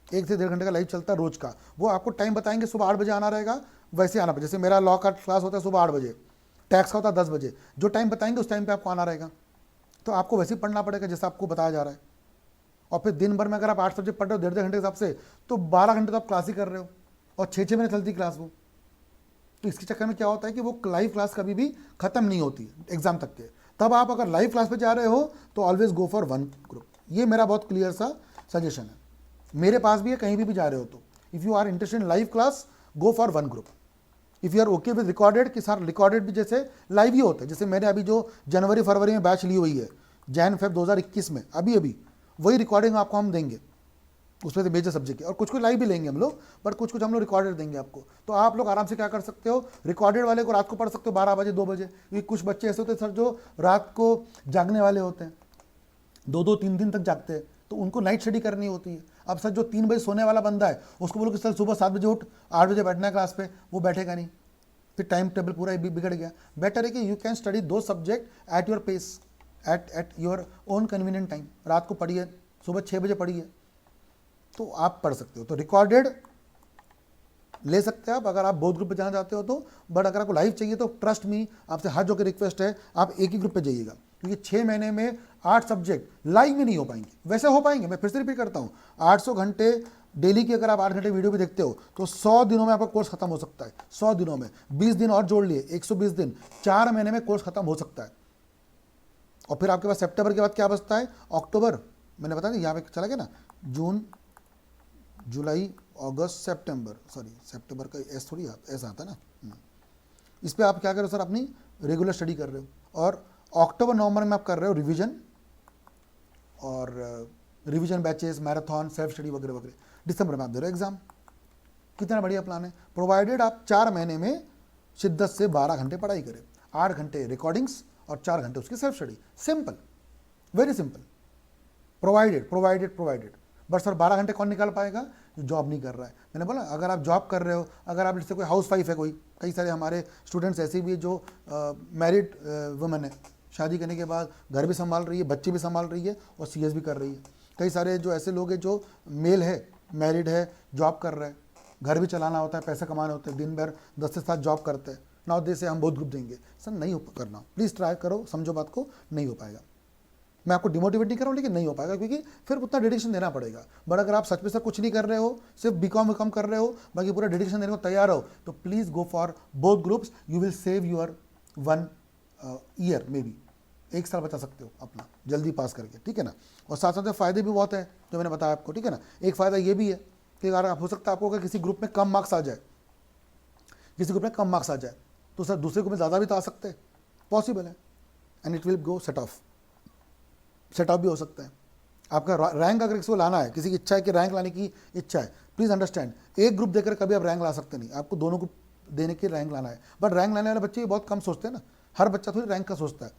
[SPEAKER 1] 1 से 1.5 घंटे का लाइव चलता है रोज का, वो आपको टाइम बताएंगे, सुबह 8 बजे आना रहेगा, वैसे आना, जैसे मेरा लॉ का क्लास होता है सुबह 8 बजे, टैक्स का होता है 10 बजे, जो टाइम बताएंगे उस टाइम पे आपको आना रहेगा, तो आपको वैसे ही पढ़ना पड़ेगा जैसा आपको बताया जा रहा है। और फिर दिन भर में अगर आप 8 सब्जेक्ट पढ़ रहे हो 1.5 घंटे के हिसाब से, तो 12 घंटे तो आप क्लास ही कर रहे हो, और 6-6 महीने चलती क्लास वो, तो इसके चक्कर में क्या होता है कि वो लाइव क्लास कभी भी खत्म नहीं होती एग्जाम तक के। तब आप अगर लाइव क्लास पे जा रहे हो तो ऑलवेज गो फॉर 1 ग्रुप, ये मेरा बहुत क्लियर सा सजेशन है, मेरे पास भी है, कहीं भी जा रहे हो तो if you are interested in live class go for 1 group. If you are okay with recorded, कि सर रिकॉर्डेड भी जैसे लाइव ही होता है, जैसे मैंने अभी जो जनवरी फरवरी में बैच ली हुई है, जैन फेब 2021 में, अभी वही रिकॉर्डिंग आपको हम देंगे, उसमें से मेजर सब्जेक्ट है, और कुछ लाइव भी लेंगे हम लोग, बट कुछ हम लोग रिकॉर्डेड देंगे आपको। तो आप लोग आराम से क्या कर सकते हो, रिकॉर्डेड वाले को रात को पढ़ सकते हो 12 बजे 2 बजे, क्योंकि कुछ बच्चे ऐसे होते हैं सर जो रात को जागने वाले होते हैं, 2-2 3 दिन तक जागते हैं, तो उनको नाइट स्टडी करनी होती है। अब सर जो 3 बजे सोने वाला बंदा है उसको बोलो कि सर सुबह 7 बजे उठ, 8 बजे बैठना है क्लास पे, वो बैठेगा नहीं, फिर टाइम टेबल पूरा ही बिगड़ गया। बेटर है कि यू कैन स्टडी दो subject at your pace, at your own convenient time. रात को पढ़िए, सुबह 6 बजे पढ़िए, तो आप पढ़ सकते हो। तो रिकॉर्डेड ले सकते हैं आप अगर आप बोथ ग्रुप पे जाना चाहते हो तो, बट अगर आपको लाइव चाहिए तो ट्रस्ट मी, आपसे हाथ जोड़ के रिक्वेस्ट है, आप एक ही ग्रुप पे जाइएगा, क्योंकि 6 महीने में 8 सब्जेक्ट लाइव में नहीं हो पाएंगे। वैसे हो पाएंगे, मैं फिर से रिपीट करता हूँ, 800 घंटे डेली की अगर आप 8 घंटे वीडियो भी देखते हो तो 100 दिनों में आपका कोर्स खत्म हो सकता है। 100 दिनों में 20 दिन और जोड़ लिए, 120 दिन, 4 महीने में कोर्स खत्म हो सकता है। और फिर आपके पास सितंबर के बाद क्या बचता है? अक्टूबर, मैंने बताया यहाँ पे चला गया ना, जून, जुलाई, अगस्त, सितंबर, सॉरी सितंबर का एस थोड़ी ऐसा आता है ना। इस पे आप क्या कर रहे हो सर? अपनी रेगुलर स्टडी कर रहे हो। और अक्टूबर नवंबर में आप कर रहे हो रिवीजन और revision batches, marathon, self study वगैरह वगैरह। दिसंबर में आप दे रहे हो एग्जाम। कितना बढ़िया प्लान है, प्रोवाइडेड आप 4 महीने में शिद्दत से 12 घंटे पढ़ाई करें, 8 घंटे रिकॉर्डिंग्स और 4 घंटे उसकी self study. Simple, very simple, provided provided provided. But sir 12 घंटे कौन निकाल पाएगा? जो जॉब नहीं कर रहा है। मैंने बोला अगर आप जॉब कर रहे हो, अगर आप जैसे कोई हाउस वाइफ है, कोई, कई सारे हमारे स्टूडेंट्स ऐसे भी जो मैरिड वुमेन है, शादी करने के बाद घर भी संभाल रही है, बच्चे भी संभाल रही है और सीएस भी कर रही है। कई सारे जो ऐसे लोग हैं जो मेल है, मैरिड है, जॉब कर रहे हैं, घर भी चलाना होता है, पैसे कमाने होते हैं, दिन भर 10 से 7 जॉब करते हैं। नौ दे से हम बहुत ग्रुप देंगे, सर नहीं हो करना, प्लीज़ ट्राई करो, समझो बात को, नहीं हो पाएगा। मैं आपको डिमोटिवेट नहीं कर रहा हूँ, लेकिन नहीं हो पाएगा क्योंकि फिर उतना डेडिकेशन देना पड़ेगा। बट अगर आप सच में सर कुछ नहीं कर रहे हो, सिर्फ बीकॉम कर रहे हो, बाकी पूरा डेडिकेशन देने को तैयार हो, तो please go for both groups. You will save your 1 year, may be 1 साल बचा सकते हो अपना जल्दी पास करके, ठीक है ना। और साथ साथ में फ़ायदे भी बहुत है जो मैंने बताया आपको, ठीक है ना। एक फ़ायदा ये भी है कि अगर आप, हो सकता है आपको अगर किसी ग्रुप में कम मार्क्स आ जाए, किसी ग्रुप में कम मार्क्स आ जाए, तो सर दूसरे ग्रुप में ज़्यादा भी तो आ सकते हैं, पॉसिबल है। And it will go set of भी हो सकता है। आपका रैंक अगर किसी को लाना है, किसी की इच्छा है कि रैंक लाने की इच्छा है, प्लीज़ अंडरस्टैंड, एक ग्रुप देकर कभी आप रैंक ला सकते नहीं, आपको दोनों ग्रुप देने के रैंक लाना है। बट रैंक लाने वाले बच्चे भी बहुत कम सोचते हैं ना, हर बच्चा थोड़ी रैंक का सोचता है।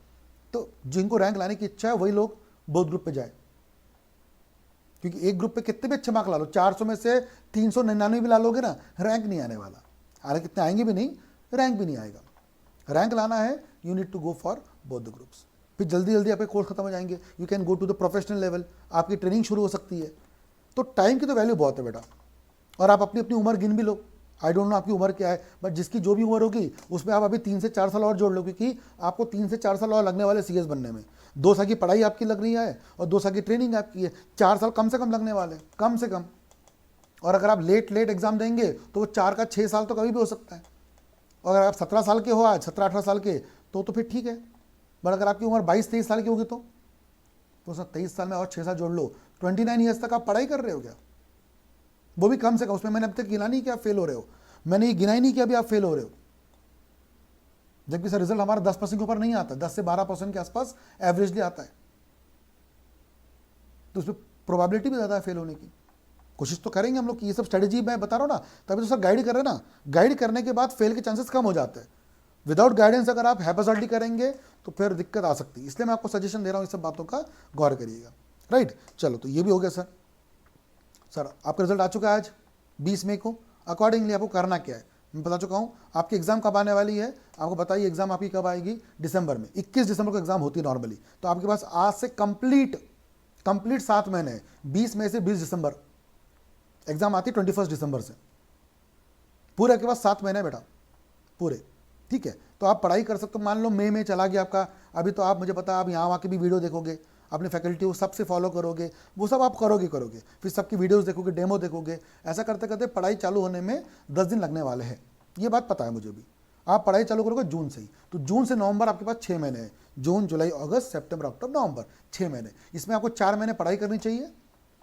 [SPEAKER 1] तो जिनको रैंक लाने की इच्छा है वही लोग बोथ ग्रुप पे जाए, क्योंकि एक ग्रुप पे कितने भी अच्छे मार्क ला लो, 400 में से 399 भी ला लोगे ना, रैंक नहीं आने वाला। हालांकि कितने आएंगे भी नहीं, रैंक भी नहीं आएगा। रैंक लाना है, you need to go for both the groups. फिर जल्दी जल्दी आपके कोर्स खत्म हो जाएंगे, you can go to the professional level, आपकी ट्रेनिंग शुरू हो सकती है। तो टाइम की तो वैल्यू बहुत है बेटा। और आप अपनी अपनी उम्र गिन भी लो, आई डोंट नो आपकी उम्र क्या है, बट जिसकी जो भी उम्र होगी उसमें आप अभी 3 से 4 साल और जोड़ लो, क्योंकि आपको 3 से 4 साल और लगने वाले सीएस बनने में। 2 साल की पढ़ाई आपकी लग रही है और 2 साल की ट्रेनिंग आपकी है, 4 साल कम से कम लगने वाले, कम से कम। और अगर आप लेट एग्जाम देंगे तो वो 4 का 6 साल तो कभी भी हो सकता है। और अगर आप 17 साल के हो आज, 17-18 साल के, तो फिर ठीक है। बट अगर आपकी उम्र 22-23 साल की होगी तो सर 23 साल में और 6 साल जोड़ लो, 29 ईयर्स तक आप पढ़ाई कर रहे हो क्या? वो भी कम से कम। उसमें मैंने अब तक गिना नहीं कि आप फेल हो रहे हो, मैंने ये गिना ही नहीं कि अभी आप फेल हो रहे हो। जबकि सर रिजल्ट हमारा 10% के ऊपर नहीं आता, 10 से 12% के आसपास एवरेजली आता है। तो उसमें प्रोबेबिलिटी भी ज़्यादा है फेल होने की। कोशिश तो करेंगे हम लोग कि ये सब स्ट्रेटेजी मैं बता रहा हूँ ना, तभी तो सर गाइड कर रहे हैं ना। गाइड करने के बाद फेल के चांसेस कम हो जाते हैं। विदाउट गाइडेंस अगर आप हैपसर्टली करेंगे तो फिर दिक्कत आ सकती है। इसलिए मैं आपको सजेशन दे रहा हूँ, इस सब बातों का गौर करिएगा। राइट, चलो तो ये भी हो गया सर। सर आपका रिजल्ट आ चुका है आज 20 मई को। अकॉर्डिंगली आपको करना क्या है मैं बता चुका हूँ। आपकी एग्जाम कब आने वाली है आपको बताइए। एग्जाम आपकी कब आएगी? दिसंबर में, 21 दिसंबर को एग्जाम होती है नॉर्मली। तो आपके पास आज से कंप्लीट 7 महीने है। 20 मई से 20 दिसंबर एग्जाम आती है, 21 दिसंबर से। पूरे आपके पास 7 महीने बेटा, पूरे, ठीक है। तो आप पढ़ाई कर सकते हो। मान लो मई में चला गया आपका, अभी तो आप, मुझे पता है आप यहाँ आके भी वीडियो देखोगे, अपने फैकल्टी को सबसे फॉलो करोगे, वो सब आप करोगे, फिर सबकी वीडियोस देखोगे, डेमो देखोगे। ऐसा करते करते पढ़ाई चालू होने में 10 दिन लगने वाले हैं, ये बात पता है मुझे भी। आप पढ़ाई चालू करोगे जून से ही, तो जून से नवंबर आपके पास 6 महीने हैं। जून, जुलाई, अगस्त, सितंबर, अक्टूबर, नवंबर, 6 महीने। इसमें आपको 4 महीने पढ़ाई करनी चाहिए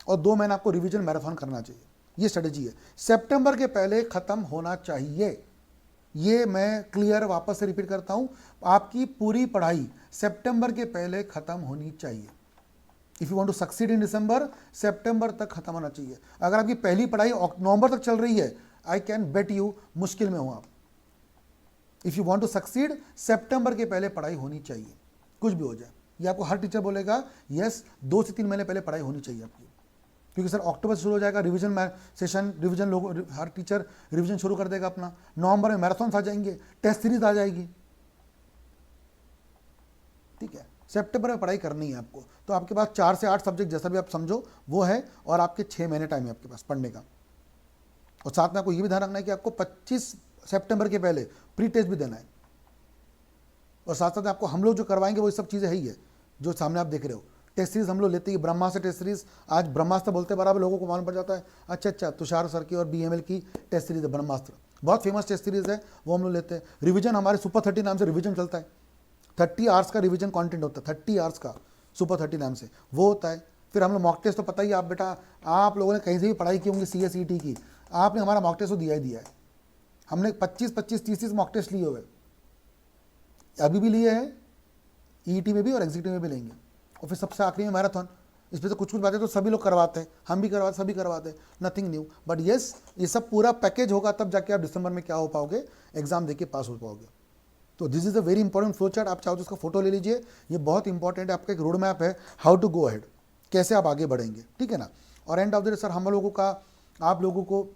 [SPEAKER 1] और 2 महीने आपको रिविजन मैराथन करना चाहिए। ये स्ट्रेटेजी है। सितंबर के पहले खत्म होना चाहिए। ये मैं क्लियर वापस से रिपीट करता हूं, आपकी पूरी पढ़ाई सितंबर के पहले खत्म होनी चाहिए। If you want to succeed in December, सितंबर तक खत्म होना चाहिए। अगर आपकी पहली पढ़ाई नवंबर तक चल रही है, आई कैन बेट यू मुश्किल में हो आप। If you want to succeed, सितंबर के पहले पढ़ाई होनी चाहिए, कुछ भी हो जाए। ये आपको हर टीचर बोलेगा, यस 2 से 3 महीने पहले पढ़ाई होनी चाहिए आपकी। क्योंकि सर अक्टूबर से शुरू हो जाएगा रिवीजन में सेशन, रिवीजन लोग हर टीचर रिवीजन शुरू कर देगा अपना। नवंबर में मैराथन आ जाएंगे, टेस्ट सीरीज आ जाएगी, ठीक है। सितंबर में पढ़ाई करनी है आपको, तो आपके पास 4 से 8 सब्जेक्ट जैसा भी आप समझो वो है, और आपके 6 महीने टाइम है आपके पास पढ़ने का। और साथ में आपको ये भी ध्यान रखना है कि आपको 25 सितंबर के पहले प्री टेस्ट भी देना है, और साथ साथ आपको हम लोग जो करवाएंगे वो सब चीज़ें है ही है जो सामने आप देख रहे हो। टेस्ट सीरीज हम लोग लेते हैं, ब्रह्मास्त्र टेस्ट सीरीज, आज ब्रह्मास्त्र बोलते बराबर लोगों को मालूम पड़ जाता है, अच्छा तुषार सर की और BML की टेस्ट सीरीज है ब्रह्मास्त्र, बहुत फेमस टेस्ट सीरीज है, वो हम लोग लेते हैं। रिवीजन हमारे सुपर 30 नाम से रिवीजन चलता है, 30 आवर्स का रिवीजन कंटेंट होता है, 30 आवर्स का सुपर 30 नाम से वो होता है। फिर हम लोग मॉक टेस्ट तो पता ही, आप बेटा आप लोगों ने कहीं से भी पढ़ाई की होंगी CSET की, आपने हमारा मॉक टेस्ट तो दिया ही दिया है। हमने 25-25, 30 मॉक टेस्ट लिए हुए, अभी भी लिए हैं, EET में भी और एग्जीक्यूटिव में भी लेंगे, और फिर सबसे आखिरी में मैराथन। इस पर तो कुछ बातें तो सभी लोग करवाते हैं, हम भी करवाते, सभी करवाते हैं, नथिंग न्यू। बट येस, ये सब पूरा पैकेज होगा, तब जाके आप दिसंबर में क्या हो पाओगे, एग्जाम देके पास हो पाओगे। तो this is a very important flow chart, आप चाहो तो इसका फोटो ले लीजिए, ये बहुत इंपॉर्टेंट है, आपका एक रोड मैप है हाउ टू गो अहेड, कैसे आप आगे बढ़ेंगे, ठीक है ना। और end of the day sir हम लोगों का आप लोगों को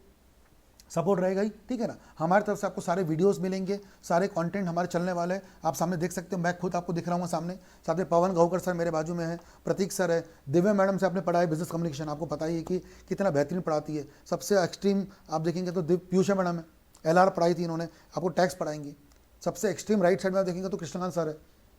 [SPEAKER 1] सपोर्ट रहेगा ही, ठीक है ना। हमारी तरफ से आपको सारे वीडियोस मिलेंगे, सारे कंटेंट हमारे चलने वाले हैं, आप सामने देख सकते हो, मैं खुद आपको दिख रहा हूँ सामने, साथ में पवन गौकर सर मेरे बाजू में है, प्रतीक सर है, दिव्या मैडम से आपने पढ़ा है बिजनेस कम्युनिकेशन, आपको पता ही है कि कितना बेहतरीन पढ़ाती है। सबसे एक्सट्रीम आप देखेंगे तो पीयूषा मैडम है, LR पढ़ाई थी इन्होंने, आपको टैक्स पढ़ाएंगी। सबसे एक्सट्रीम राइट साइड में आप देखेंगे तो कृष्णकांत सर है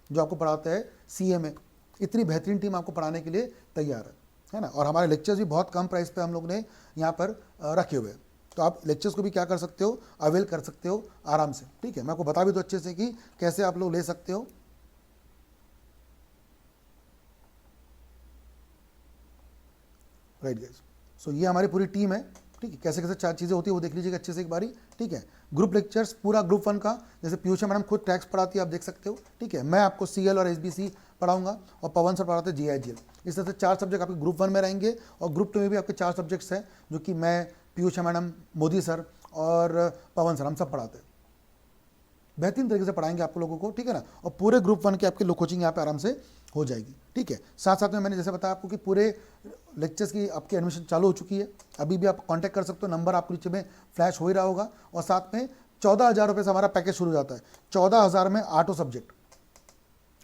[SPEAKER 1] जो आपको पढ़ाते हैं CA में। इतनी बेहतरीन टीम आपको पढ़ाने के लिए तैयार है ना। और हमारे लेक्चर्स भी बहुत कम प्राइस पे हम लोग ने यहाँ पर रखे हुए हैं, तो आप लेक्चर्स को भी क्या कर सकते हो, अवेल कर सकते हो आराम से, ठीक है। मैं आपको बता भी दो अच्छे से कि कैसे आप लोग ले सकते हो। राइट गाइस, सो ये हमारी पूरी टीम है, ठीक है। कैसे कैसे 4 चीज़ें होती है वो देख लीजिएगा अच्छे से एक बारी, ठीक है। ग्रुप लेक्चर्स पूरा ग्रुप 1 का, जैसे पीयूषा मैडम खुद टैक्स पढ़ाती है, आप देख सकते हो, ठीक है। मैं आपको CL और SBC पढ़ाऊंगा, और पवन सर पढ़ाते हैं GIGL। इस तरह से 4 सब्जेक्ट आपके ग्रुप 1 में रहेंगे, और ग्रुप 2 में भी आपके 4 सब्जेक्ट्स हैं जो कि मैं, पीयूषा मैडम, मोदी सर और पवन सर, हम सब पढ़ाते हैं। बेहतरीन तरीके से पढ़ाएंगे आप लोगों को, ठीक है ना। और पूरे ग्रुप 1 की आपकी कोचिंग यहाँ पे आराम से हो जाएगी, ठीक है। साथ साथ में मैंने जैसे बताया आपको कि पूरे लेक्चर्स की आपकी एडमिशन चालू हो चुकी है, अभी भी आप कांटेक्ट कर सकते हो, नंबर आपको नीचे में फ्लैश हो ही रहा होगा। और साथ में 14,000 रुपये से हमारा पैकेज शुरू हो जाता है, 14,000 में 8 सब्जेक्ट।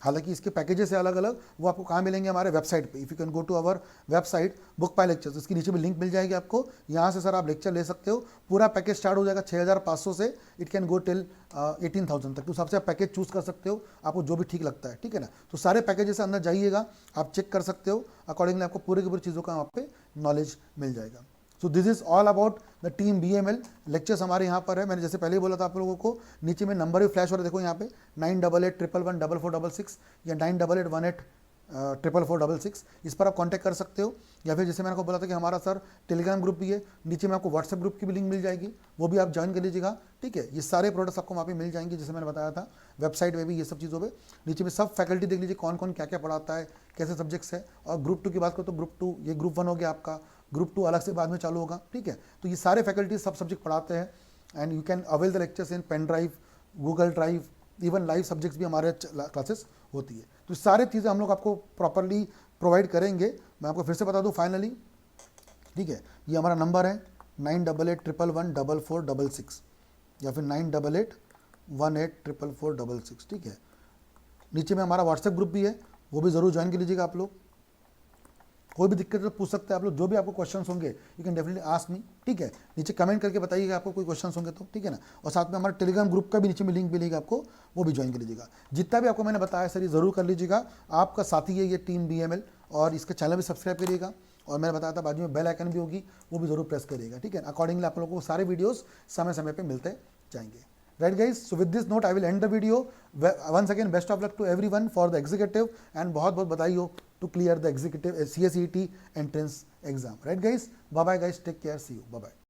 [SPEAKER 1] हालांकि इसके पैकेजेस है अलग अलग, वो आपको कहाँ मिलेंगे, हमारे वेबसाइट पे। If you can go to our website book buy lectures, इसके नीचे में लिंक मिल जाएगी आपको, यहाँ से सर आप लेक्चर ले सकते हो। पूरा पैकेज स्टार्ट हो जाएगा 6,500 से, इट कैन गो टिल 18,000 तक। तो सबसे आप पैकेज चूज कर सकते हो, आपको जो भी ठीक लगता है, ठीक है ना। तो सारे पैकेजेस अंदर जाइएगा, आप चेक कर सकते हो, अकॉर्डिंगली आपको पूरे की पूरी चीज़ों का वहाँ पे नॉलेज मिल जाएगा। So this is all about the team BML। Lectures हमारे यहाँ पर है, मैंने जैसे पहले ही बोला था आप लोगों को, नीचे में नंबर भी फ्लैश हो रहा है, देखो यहाँ पे 9881114466 या 9881184466, इस पर आप कांटेक्ट कर सकते हो। या फिर जैसे मैंने आपको बोला था कि हमारा सर टेलीग्राम ग्रुप भी है, नीचे में आपको व्हाट्सएप ग्रुप की भी लिंक मिल जाएगी, वो भी आप ज्वाइन कर लीजिएगा, ठीक है। ये सारे प्रोडक्ट्स आपको वहाँ पे मिल जाएंगे, जैसे मैंने बताया था वेबसाइट में भी, ये सब चीज़ों पे नीचे में सब फैकल्टी देख लीजिए, कौन कौन क्या क्या पढ़ाता है, कैसे सब्जेक्ट्स है। और ग्रुप 2 की बात करो तो ग्रुप 2, ये ग्रुप 1 हो गया आपका, ग्रुप 2 अलग से बाद में चालू होगा, ठीक है। तो ये सारे फैकल्टी सब सब्जेक्ट पढ़ाते हैं, and you can avail the lectures in pen drive, Google drive, even live subjects भी हमारे क्लासेस होती है। तो सारी चीज़ें हम लोग आपको प्रॉपरली प्रोवाइड करेंगे। मैं आपको फिर से बता दूं फाइनली, ठीक है। ये हमारा नंबर है 9881114466 या फिर 9881184466, ठीक है। नीचे में हमारा व्हाट्सएप ग्रुप भी है, वो भी ज़रूर ज्वाइन कर लीजिएगा आप लोग। कोई भी दिक्कत तो पूछ सकते हैं आप लोग, जो भी आपको क्वेश्चंस होंगे you can definitely ask me, ठीक है। नीचे कमेंट करके बताइएगा आपको कोई क्वेश्चंस होंगे तो, ठीक है ना। और साथ में हमारे टेलीग्राम ग्रुप का भी नीचे में लिंक मिलेगा आपको, वो भी ज्वाइन कर लीजिएगा। जितना भी आपको मैंने बताया सर ये ज़रूर कर लीजिएगा, आपका साथी है ये टीम BML, और इसके चैनल भी सब्सक्राइब करिएगा। और मैंने बताया था बाजू में बेल आइकन भी होगी, वो भी जरूर प्रेस करिएगा, ठीक है। अकॉर्डिंगली आप लोगों को सारे वीडियोस समय समय पे मिलते जाएंगे। Right guys, so with this note I will end the video. Once again best of luck to everyone for the executive and बहुत बहुत बधाई हो to clear the executive CSET entrance exam. Right guys, bye bye guys, take care, see you, bye bye.